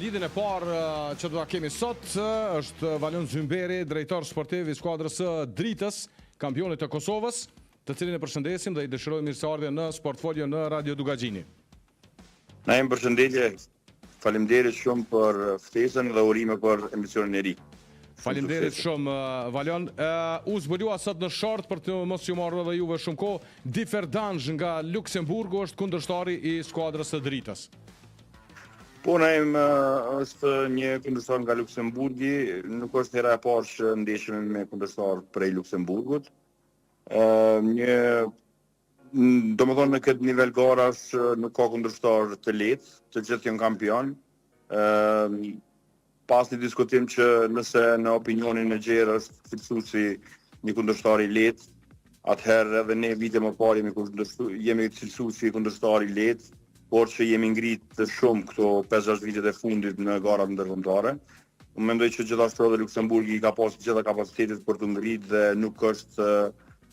lidhjen e parë që do ta kemi sot është Valion Zymberi, drejtor sportiv i skuadrës së Dritës, kampionit të Kosovës, të cilin e përshëndesim dhe i dëshirojmë mirëseardhje në Sportfolio në Radio Dugaxhini. Na jemi përshëndetje. Faleminderit shumë për ftesën dhe urime për emisionin e ri. Faleminderit shumë Valion. U zbulua sot në short për të mos ju marrë edhe juve shumë kohë. Differdange nga Luksemburgu është kundërshtari i skuadrës së Dritës. Po, Naim është një kundërshtar nga Luksemburgi, nuk është hera e parë që ndeshemi me kundërshtar prej Luksemburgut. Domethënë në këtë nivel garash nuk ka kundërshtar të lehtë, të gjithë janë kampion. Pas një diskutim që nëse në opinionin e gjerë është cilësuesi një kundërshtar i lehtë, atëherë edhe ne vite më parë jemi cilësuesi kundërshtar i lehtë, por që jemi ngritë shumë këto 5-6 vitet e fundit në garat ndërkombëtare. Unë mendoj që gjithashtu edhe Luksemburgi ka pas gjitha kapacitetet për të ngritë dhe nuk është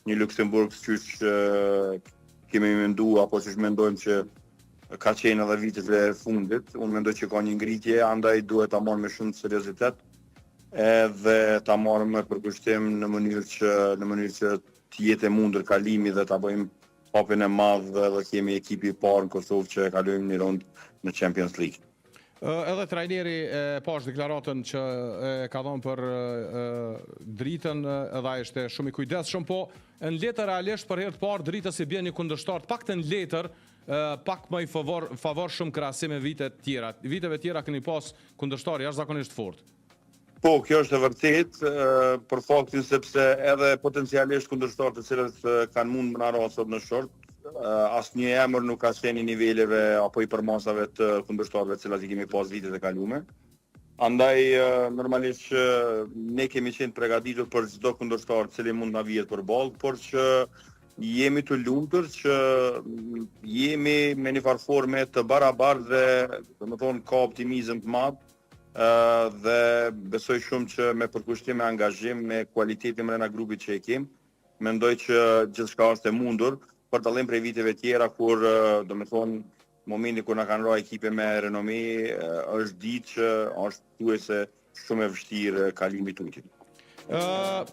një Luksemburg siç kemi menduar apo siç mendojmë që ka qenë edhe vitet e fundit. Unë mendoj që ka një ngritje, andaj duhet ta marrë me shumë seriozitet edhe ta marrë me përkushtim në mënyrë që të jetë e mundur kalimi dhe ta bëjmë hapin e madh dhe kemi ekipi i parë në Kosovë që kalojmë një rondë në Champions League. Edhe trajneri pash deklaratën që ka dhënë për Dritën, edhe ai ishte shumë i kujdesshëm, po në letër realisht për herë të parë Dritës i bën një kundërshtar paktën letër pak më i favorshëm krahasim me vitet tjera. Viteve tjera keni pas kundërshtar jashtëzakonisht fort. Po, kjo është e vërtetë, për faktin sepse edhe potencialisht kundërshtarët të cilët kanë mund më na sot në short, asnjë emër nuk ka qenë niveleve apo i përmasave të kundërshtarëve të cilat i kemi pas vitet e kaluara. Andaj normalisht ne kemi qenë përgatitur për çdo kundërshtar i cili mund na vihet përballë, por që jemi të lumtur që jemi me një farë forme të barabartë dhe domethënë ka optimizëm të madh. Dhe besoj shumë që me përkushtim e angazhim, me kualitetin brenda grupit që e kemi, mendoj që gjithçka është e mundur, për dallim prej viteve tjera kur domethënë momenti kur na kanë rënë ekipe me renome është ditë që është thuajse shumë e vështirë kalimi i tutit.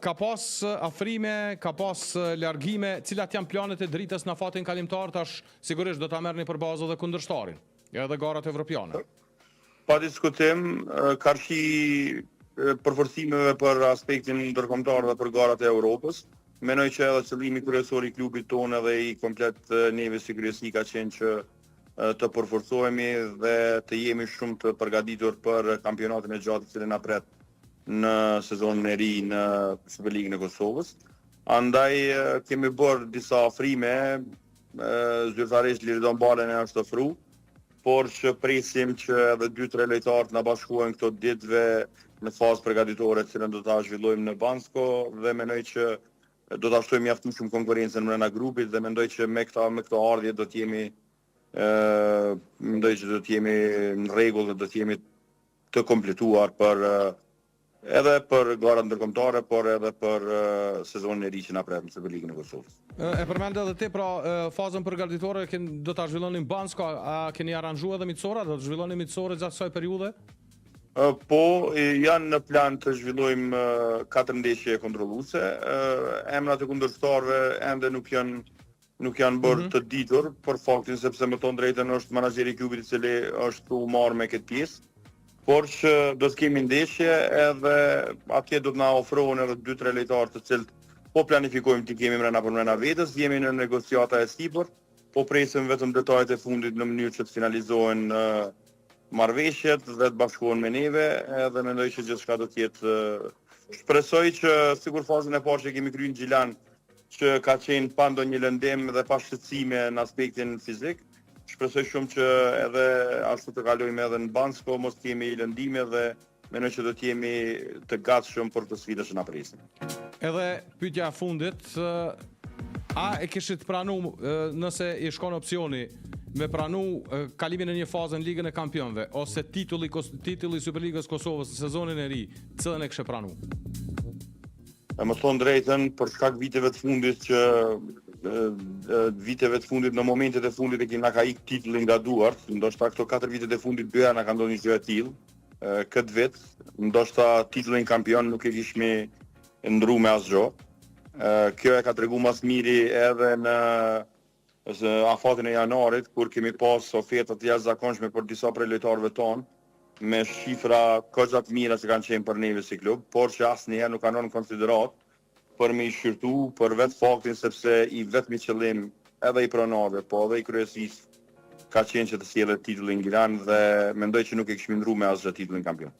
Ka pas afrime, ka pas largime, cilat janë planet e Dritës në fatin kalimtar, tash sigurisht do ta merrni për bazë edhe kundërshtarin, edhe garat evropiane. Pa diskutim, karshi përforcimeve për aspektin ndërkombëtar dhe për garat e Europës. Mendoj që edhe qëllimi kryesor i klubit tonë dhe i komplet neve si kryesi ka qenë që të përforcohemi dhe të jemi shumë të përgatitur për kampionatin e gjatë i cili na pret në sezonin e ri në Superligën e Kosovës. Andaj kemi bërë disa afrime, zyrtarisht Liridon Balen e është ofruar, por që presim që edhe 2-3 lojtarë na bashkohen këto ditëve në fazë përgatitore që do ta zhvillojmë në Bansko dhe mendoj që do ta shtojmë mjaft shumë konkurrencën brenda grupit dhe mendoj që me këto ardhje do të jemi në rregull dhe do të jemi të kompletuar edhe për garat ndërkombëtare, por edhe për sezonin e ri që na pret në Superligën e Kosovës. E përmend edhe ti, pra fazën përgatitore do ta zhvillonin Bansko, a keni aranxhuar edhe Mitsora, do të zhvillonin Mitsora gjatë kësaj periudhe? Po, janë në plan të zhvillojmë 4 ndeshje kontrolluese. Emrat e kundërshtarëve ende nuk janë bërë të ditur, për faktin sepse më thon drejtën është menaxheri i klubit i cili është u marrë me këtë pjesë. Por që do të kemi ndeshje edhe atje do të na ofrohen edhe 2-3 lojtarë të cilët po planifikojmë të kemi brenda vetes, jemi në negociata e sipër, po presim vetëm detajet e fundit në mënyrë që të finalizohen marrëveshjet dhe të bashkohen me neve, edhe mendoj që gjithçka do të jetë. Shpresoj që sikur fazën e parë që kemi kryer në Gjilan, që ka qenë pa ndonjë lëndim dhe pa shqetësime në aspektin fizik. Shpresoj shumë që edhe ashtu të kalojmë edhe në Bansko, mos kemi lëndime dhe mendoj që do të jemi të gatshëm për të sfidën që na presin. Edhe pyetja e fundit, a e kishit pranu nëse i shkon opsioni me pranu kalimin në një fazë në Ligën e Kampionëve ose titulli i Superligës Kosovës në sezonin e ri, cilën e kishe pranu? Më thon drejtën, për shkak viteve të fundit që në momentet e fundit e kena ka ik titullin nga duart, ndoshta këto 4 vitet e fundit dyja na ka ndonjë gjë e tillë. këtë vit, ndoshta titullin kampion nuk e kishmi ndru me asgjë. Kjo e ka tregu mas miri edhe në afatin e janarit, kur kemi pas oferta të jashtëzakonshme për disa prej lojtarëve tonë, me shifra kogja të mira që kanë qenë për neve si klub, por që asnjëherë nuk kanë në konsiderat për me i shqyrtu për vetë faktin sepse i vetmi qëllim edhe i pronarëve, po edhe i kryesisë ka qenë që të sjellë titullin Giran dhe mendoj që nuk e kishim ndruar me asgjë titullin kampion.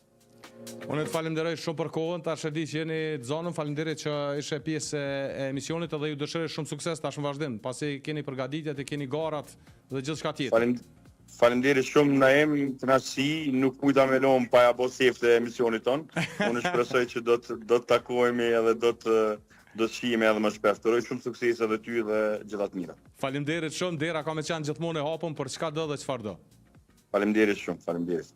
Unë të falenderoj shumë për kohën, tash e di që jeni të zonën, falenderit që ishe pjesë e emisionit edhe ju dëshiroj shumë sukses tash në vazhdim, pasi keni përgatitjet, keni garat dhe gjithçka tjetër. Faleminderit shumë Naem, kënaqësi, nuk kujta me lom pa ja bë sefte e emisionit ton. Unë shpresoj që do të takohemi edhe do të shihemi edhe më shpesh. Uroj shumë sukses edhe ty dhe gjitha të mira. Faleminderit shumë, dera ka me qenë gjithmonë e hapur për çka do dhe çfarë do. Faleminderit shumë, faleminderit.